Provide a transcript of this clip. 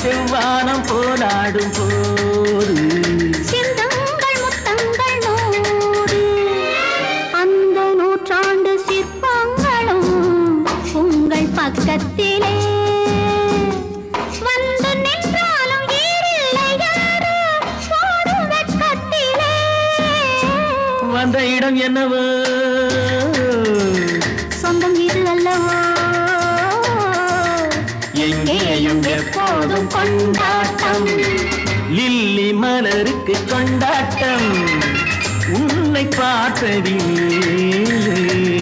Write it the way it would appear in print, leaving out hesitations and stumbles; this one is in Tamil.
செவ்வானம் போராடும் போது சிந்தங்கள் முத்தங்கள் நூறு அந்த நூற்றாண்டு சிற்பங்களும் உங்கள் பக்கத்திலே வந்து நின்றாலும் ஈரில்லை யாரோ ஓடும் வெட்கத்திலே வந்த இடம் என்னவோ சொந்தம் இது அல்லவோ எங்கேயும் எப்போதும் கொண்டாட்டம் லில்லி மலருக்கு கொண்டாட்டம் உன்னை பார்த்ததிலே